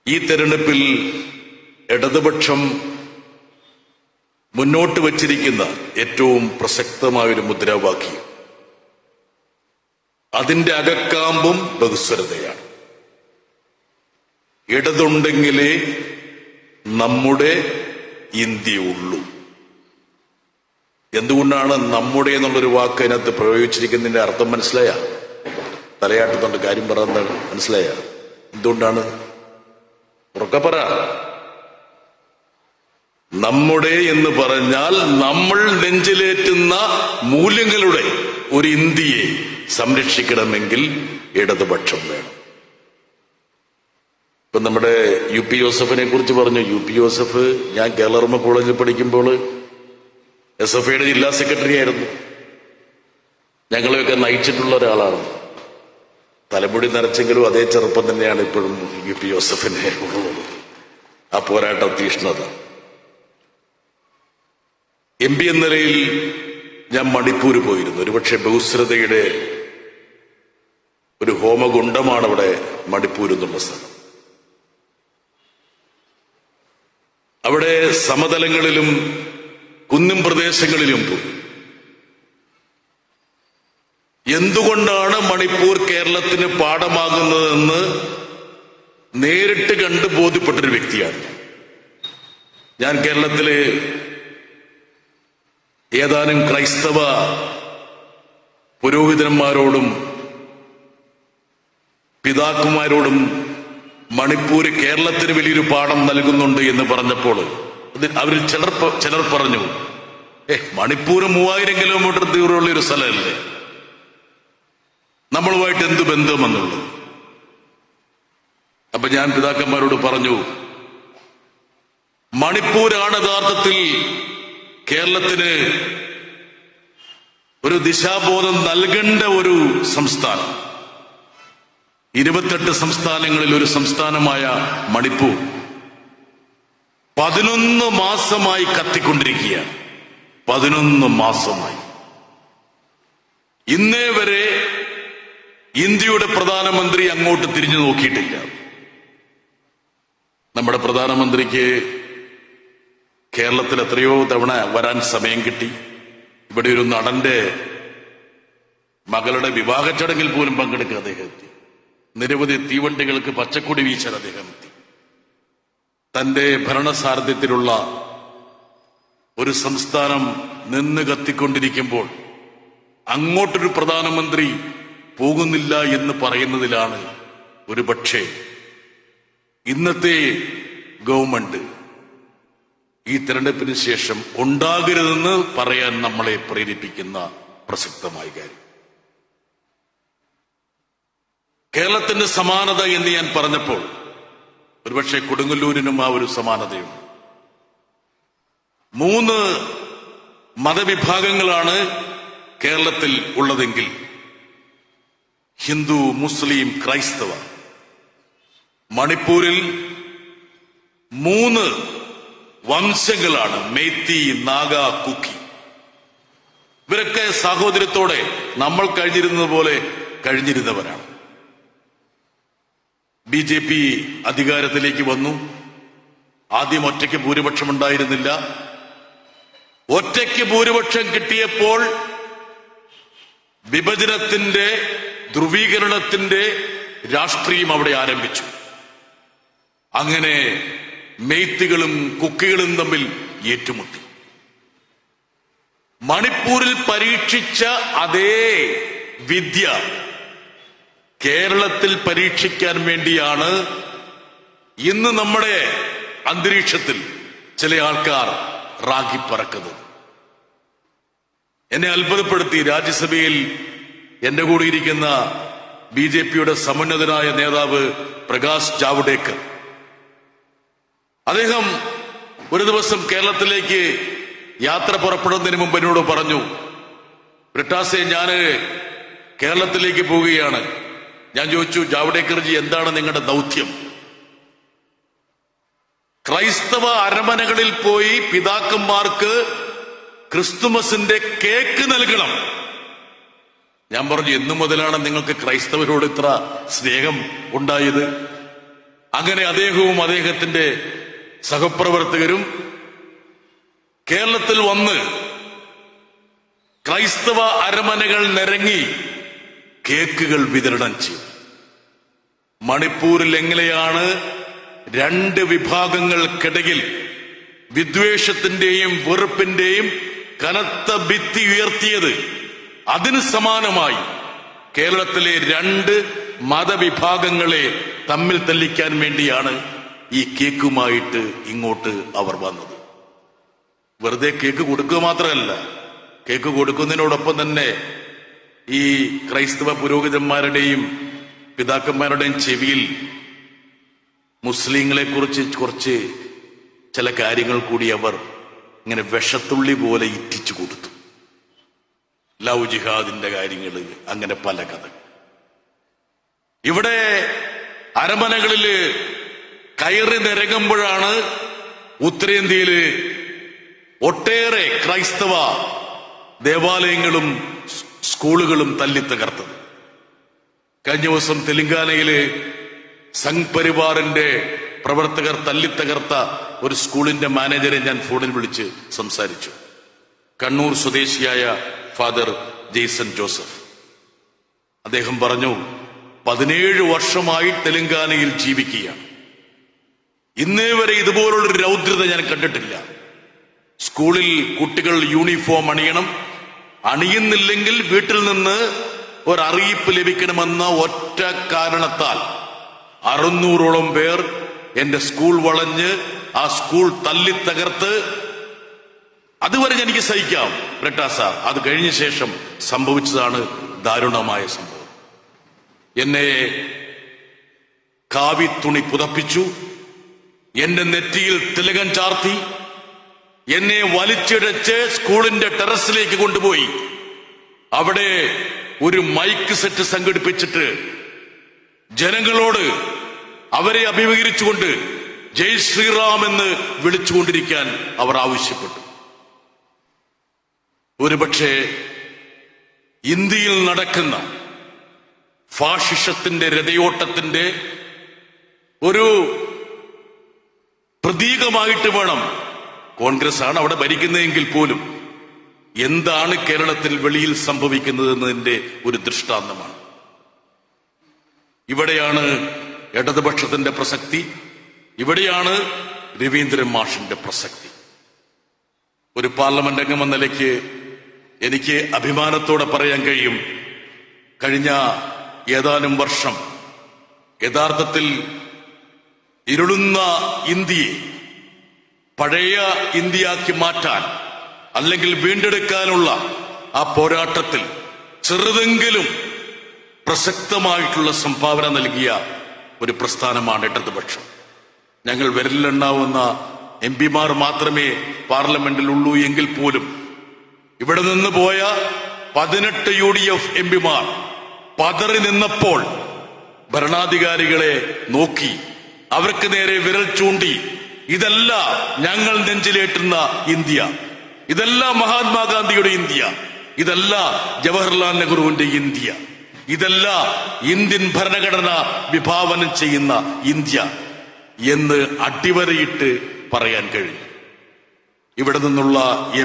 ഈ തെരഞ്ഞെടുപ്പിൽ ഇടതുപക്ഷം മുന്നോട്ട് വച്ചിരിക്കുന്ന ഏറ്റവും പ്രസക്തമായൊരു മുദ്രാവാക്യം അതിന്റെ അകക്കാമ്പും ബഹുസ്വരതയാണ്. ഇടതുണ്ടെങ്കിലേ നമ്മുടെ ഇന്ത്യയുള്ളൂ. എന്തുകൊണ്ടാണ് നമ്മുടെ എന്നുള്ളൊരു വാക്ക് അതിനകത്ത് പ്രയോഗിച്ചിരിക്കുന്നതിന്റെ അർത്ഥം മനസ്സിലായ? തലയാട്ടുന്നുണ്ട് കാര്യം പറയുന്നത് മനസ്സിലായ? എന്തുകൊണ്ടാണ്? ഉറക്കെ പറ. നമ്മുടെ എന്ന് പറഞ്ഞാൽ നമ്മൾ നെഞ്ചിലേറ്റുന്ന മൂല്യങ്ങളുടെ ഒരു ഇന്ത്യയെ സംരക്ഷിക്കണമെങ്കിൽ ഇടതുപക്ഷം വേണം. ഇപ്പൊ നമ്മുടെ UP ജോസഫിനെ കുറിച്ച് പറഞ്ഞു. UP ജോസഫ് ഞാൻ കേരള കോളേജിൽ പഠിക്കുമ്പോൾ SFIയുടെ ജില്ലാ സെക്രട്ടറി ആയിരുന്നു. ഞങ്ങളെയൊക്കെ നയിച്ചിട്ടുള്ള ഒരാളാണ്. തലമുടി നരച്ചെങ്കിലും അതേ ചെറുപ്പം തന്നെയാണ് ഇപ്പോഴും UP ജോസഫിനെ ഉള്ളത്. ആ പോരാട്ട തീഷ്ണത. MP എന്ന നിലയിൽ ഞാൻ മണിപ്പൂർ പോയിരുന്നു. ഒരുപക്ഷെ ബഹുസ്വരതയുടെ ഒരു ഹോമകുണ്ഡമാണ് അവിടെ മണിപ്പൂർ എന്നുള്ള സ്ഥലം. അവിടെ സമതലങ്ങളിലും കുന്നും പ്രദേശങ്ങളിലും പോയി. എന്തുകൊണ്ടാണ് മണിപ്പൂർ കേരളത്തിന് പാഠമാകുന്നതെന്ന് നേരിട്ട് കണ്ട് ബോധ്യപ്പെട്ടൊരു വ്യക്തിയാണ് ഞാൻ. കേരളത്തിലെ ഏതാനും ക്രൈസ്തവ പുരോഹിതന്മാരോടും പിതാക്കന്മാരോടും മണിപ്പൂർ കേരളത്തിന് വലിയൊരു പാഠം നൽകുന്നുണ്ട് എന്ന് പറഞ്ഞപ്പോൾ അവരിൽ ചിലർ പറഞ്ഞു, മണിപ്പൂർ 3000 കിലോമീറ്റർ ദൂരമുള്ള ഒരു സ്ഥലമല്ലേ, നമ്മളുമായിട്ട് എന്ത് ബന്ധമെന്നുള്ളത്. അപ്പൊ ഞാൻ പിതാക്കന്മാരോട് പറഞ്ഞു, മണിപ്പൂരാണ് യഥാർത്ഥത്തിൽ കേരളത്തിന് ഒരു ദിശാബോധം നൽകേണ്ട ഒരു സംസ്ഥാനം. 28 സംസ്ഥാനങ്ങളിൽ ഒരു സംസ്ഥാനമായ മണിപ്പൂർ 11 മാസമായി കത്തിക്കൊണ്ടിരിക്കുകയാണ്. 11 മാസമായി. ഇന്നേ വരെ ഇന്ത്യയുടെ പ്രധാനമന്ത്രി അങ്ങോട്ട് തിരിഞ്ഞു നോക്കിയിട്ടില്ല. നമ്മുടെ പ്രധാനമന്ത്രിക്ക് കേരളത്തിൽ എത്രയോ തവണ വരാൻ സമയം കിട്ടി. ഇവിടെ ഒരു നടന്റെ മകളുടെ വിവാഹ ചടങ്ങിൽ പോലും പങ്കെടുക്കാൻ അദ്ദേഹം എത്തി. നിരവധി തീവണ്ടികൾക്ക് പച്ചക്കൊടി വീശാൻ അദ്ദേഹം എത്തി. തന്റെ ഭരണസാരഥ്യത്തിലുള്ള ഒരു സംസ്ഥാനം നിന്ന് കത്തിക്കൊണ്ടിരിക്കുമ്പോൾ അങ്ങോട്ടൊരു പ്രധാനമന്ത്രി പോകുന്നില്ല എന്ന് പറയുന്നതിലാണ് ഒരുപക്ഷെ ഇന്നത്തെ ഗവൺമെന്റ് ഈ തെരഞ്ഞെടുപ്പിന് ശേഷം ഉണ്ടാകരുതെന്ന് പറയാൻ നമ്മളെ പ്രേരിപ്പിക്കുന്ന പ്രസക്തമായ കാര്യം. കേരളത്തിന്റെ സമാനത എന്ന് ഞാൻ പറഞ്ഞപ്പോൾ ഒരുപക്ഷെ കൊടുങ്ങല്ലൂരിനും ആ ഒരു സമാനതയുണ്ട്. 3 മതവിഭാഗങ്ങളാണ് കേരളത്തിൽ ഉള്ളതെങ്കിൽ ഹിന്ദു, മുസ്ലിം, ക്രൈസ്തവ. മണിപ്പൂരിൽ 3 വംശങ്ങളാണ്, മെയ്തി, നാഗ, കുക്കി. ഇവരൊക്കെ സാഹോദര്യത്തോടെ നമ്മൾ കഴിഞ്ഞിരുന്നത് പോലെ കഴിഞ്ഞിരുന്നവരാണ്. BJP അധികാരത്തിലേക്ക് വന്നു. ആദ്യം ഒറ്റയ്ക്ക് ഭൂരിപക്ഷം ഉണ്ടായിരുന്നില്ല. ഒറ്റയ്ക്ക് ഭൂരിപക്ഷം കിട്ടിയപ്പോൾ വിഭജനത്തിന്റെ, ധ്രുവീകരണത്തിന്റെ രാഷ്ട്രീയം അവിടെ ആരംഭിച്ചു. അങ്ങനെ മെയ്ത്തികളും കുക്കികളും തമ്മിൽ ഏറ്റുമുട്ടി. മണിപ്പൂരിൽ പരീക്ഷിച്ച അതേ വിദ്യ കേരളത്തിൽ പരീക്ഷിക്കാൻ വേണ്ടിയാണ് ഇന്ന് നമ്മുടെ അന്തരീക്ഷത്തിൽ ചില ആൾക്കാർ റാഗിപ്പറക്കുന്നത്. എന്നെ അത്ഭുതപ്പെടുത്തി. രാജ്യസഭയിൽ എന്റെ കൂടെ ഇരിക്കുന്ന BJPയുടെ സമുന്നതനായ നേതാവ് പ്രകാശ് ജാവ്ദേക്കർ, അദ്ദേഹം ഒരു ദിവസം കേരളത്തിലേക്ക് യാത്ര പുറപ്പെടുന്നതിന് മുമ്പ് എന്നോട് പറഞ്ഞു, ബ്രിട്ടാസെ, ഞാന് കേരളത്തിലേക്ക് പോവുകയാണ്. ഞാൻ ചോദിച്ചു, ജാവ്ദേക്കർജി എന്താണ് നിങ്ങളുടെ ദൗത്യം? ക്രൈസ്തവ അരമനകളിൽ പോയി പിതാക്കന്മാർക്ക് ക്രിസ്തുമസിന്റെ കേക്ക് നൽകണം. ഞാൻ പറഞ്ഞു, എന്നു മുതലാണ് നിങ്ങൾക്ക് ക്രൈസ്തവരോട് ഇത്ര സ്നേഹം ഉണ്ടായത്? അങ്ങനെ അദ്ദേഹവും അദ്ദേഹത്തിന്റെ സഹപ്രവർത്തകരും കേരളത്തിൽ വന്ന് ക്രൈസ്തവ അരമനകൾ നിരങ്ങി കേക്കുകൾ വിതരണം ചെയ്തു. മണിപ്പൂരിൽ എങ്ങനെയാണ് രണ്ട് വിഭാഗങ്ങൾക്കിടയിൽ വിദ്വേഷത്തിന്റെയും വെറുപ്പിന്റെയും കനത്ത ഭിത്തി ഉയർത്തിയത്, അതിന് സമാനമായി കേരളത്തിലെ രണ്ട് മതവിഭാഗങ്ങളെ തമ്മിൽ തല്ലിക്കാൻ വേണ്ടിയാണ് ഈ കേക്കുമായിട്ട് ഇങ്ങോട്ട് അവർ വന്നത്. വെറുതെ കേക്ക് കൊടുക്കുക മാത്രമല്ല, കേക്ക് കൊടുക്കുന്നതിനോടൊപ്പം തന്നെ ഈ ക്രൈസ്തവ പുരോഹിതന്മാരുടെയും പിതാക്കന്മാരുടെയും ചെവിയിൽ മുസ്ലിങ്ങളെ കുറിച്ച് കുറച്ച് ചില കാര്യങ്ങൾ കൂടി അവർ ഇങ്ങനെ വിഷത്തുള്ളി പോലെ ഇറ്റിച്ചു കൊടുത്തു. ലവ് ജിഹാദിന്റെ കാര്യങ്ങൾ, അങ്ങനെ പല കഥ. ഇവിടെ അരമനകളില് കയറി നിരങ്ങുമ്പോഴാണ് ഉത്തരേന്ത്യയില് ഒട്ടേറെ ക്രൈസ്തവ ദേവാലയങ്ങളും സ്കൂളുകളും തല്ലിത്തകർത്തത്. കഴിഞ്ഞ ദിവസം തെലങ്കാനയില് സംഘ് പരിവാറിന്റെ പ്രവർത്തകർ തല്ലിത്തകർത്ത ഒരു സ്കൂളിന്റെ മാനേജരെ ഞാൻ ഫോണിൽ വിളിച്ച് സംസാരിച്ചു. കണ്ണൂർ സ്വദേശിയായ ഫാദർ ജെയ്സൺ ജോസഫ്. അദ്ദേഹം പറഞ്ഞു, 17 വർഷമായി തെലങ്കാനയിൽ ജീവിക്കുകയാണ്. ഇന്നേ വരെ ഇതുപോലുള്ളൊരു രൗദ്രത ഞാൻ കണ്ടിട്ടില്ല. സ്കൂളിൽ കുട്ടികൾ യൂണിഫോം അണിയണം, അണിയുന്നില്ലെങ്കിൽ വീട്ടിൽ നിന്ന് ഒരറിയിപ്പ് ലഭിക്കണമെന്ന ഒറ്റ കാരണത്താൽ 600ഓളം പേർ എന്റെ സ്കൂൾ വളഞ്ഞ് ആ സ്കൂൾ തല്ലിത്തകർത്ത്. അതുവരെ എനിക്ക് സഹിക്കാം ബ്രിട്ടാ സാർ, അത് കഴിഞ്ഞ ശേഷം സംഭവിച്ചതാണ് ദാരുണമായ സംഭവം. എന്നെ കാവിത്തുണി പുതപ്പിച്ചു, എന്റെ നെറ്റിയിൽ തിലകം ചാർത്തി, എന്നെ വലിച്ചിഴച്ച് സ്കൂളിന്റെ ടെറസിലേക്ക് കൊണ്ടുപോയി. അവിടെ ഒരു മൈക്ക് സെറ്റ് സംഘടിപ്പിച്ചിട്ട് ജനങ്ങളോട് അവരെ അഭിമുഖീകരിച്ചുകൊണ്ട് ജയ് ശ്രീറാം എന്ന് വിളിച്ചുകൊണ്ടിരിക്കാൻ അവർ ആവശ്യപ്പെട്ടു. ഒരുപക്ഷെ ഇന്ത്യയിൽ നടക്കുന്ന ഫാഷിസത്തിന്റെ രഥയോട്ടത്തിന്റെ ഒരു പ്രതീകമായിട്ട് വേണം, കോൺഗ്രസ് ആണ് അവിടെ ഭരിക്കുന്നതെങ്കിൽ പോലും, എന്താണ് കേരളത്തിൽ വെളിയിൽ സംഭവിക്കുന്നതെന്നതിന്റെ ഒരു ദൃഷ്ടാന്തമാണ്. ഇവിടെയാണ് ഇടതുപക്ഷത്തിന്റെ പ്രസക്തി, ഇവിടെയാണ് രവീന്ദ്രൻ മാഷിന്റെ പ്രസക്തി. ഒരു പാർലമെന്റ് അംഗം എന്ന നിലയ്ക്ക് എനിക്ക് അഭിമാനത്തോടെ പറയാൻ കഴിയും, കഴിഞ്ഞ ഏതാനും വർഷം യഥാർത്ഥത്തിൽ ഇരുളുന്ന ഇന്ത്യയെ പഴയ ഇന്ത്യയാക്കി മാറ്റാൻ അല്ലെങ്കിൽ വീണ്ടെടുക്കാനുള്ള ആ പോരാട്ടത്തിൽ ചെറുതെങ്കിലും പ്രസക്തമായിട്ടുള്ള സംഭാവന നൽകിയ ഒരു പ്രസ്ഥാനമാണ് ഇടതുപക്ഷം. ഞങ്ങൾ വിരലിലെണ്ണാവുന്ന എംപിമാർ മാത്രമേ പാർലമെന്റിൽ ഉള്ളൂ എങ്കിൽ പോലും ഇവിടെ നിന്ന് പോയ 18 UDF എംപിമാർ പതറി നിന്നപ്പോൾ ഭരണാധികാരികളെ നോക്കി അവർക്ക് നേരെ വിരൽ ചൂണ്ടി, ഇതല്ല ഞങ്ങൾ നെഞ്ചിലേറ്റുന്ന ഇന്ത്യ, ഇതല്ല മഹാത്മാഗാന്ധിയുടെ ഇന്ത്യ, ഇതല്ല ജവഹർലാൽ നെഹ്റുവിന്റെ ഇന്ത്യ, ഇതല്ല ഇന്ത്യൻ ഭരണഘടന വിഭാവനം ചെയ്യുന്ന ഇന്ത്യ എന്ന് അടിവരയിട്ട് പറയാൻ കഴിഞ്ഞു. ഇവിടെ നിന്നുള്ള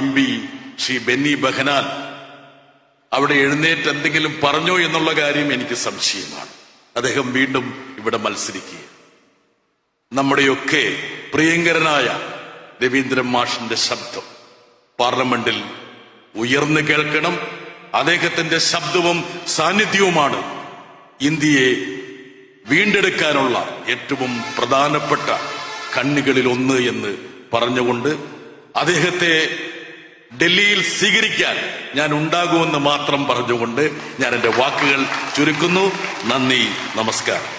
MP ശ്രീ ബെന്നി ബെഹനാൻ അവിടെ എഴുന്നേറ്റ് എന്തെങ്കിലും പറഞ്ഞോ എന്നുള്ള കാര്യം എനിക്ക് സംശയമാണ്. അദ്ദേഹം വീണ്ടും ഇവിടെ മത്സരിക്കുക. നമ്മുടെയൊക്കെ പ്രിയങ്കരനായ രവീന്ദ്രൻ മാഷിന്റെ ശബ്ദം പാർലമെന്റിൽ ഉയർന്നു കേൾക്കണം. അദ്ദേഹത്തിന്റെ ശബ്ദവും സാന്നിധ്യവുമാണ് ഇന്ത്യയെ വീണ്ടെടുക്കാനുള്ള ഏറ്റവും പ്രധാനപ്പെട്ട കണ്ണികളിൽ ഒന്ന് എന്ന് പറഞ്ഞുകൊണ്ട് അദ്ദേഹത്തെ ഡൽഹിയിൽ സ്വീകരിക്കാൻ ഞാൻ ഉണ്ടാകുമെന്ന് മാത്രം പറഞ്ഞുകൊണ്ട് ഞാൻ എന്റെ വാക്കുകൾ ചുരുക്കുന്നു. നന്ദി, നമസ്കാരം.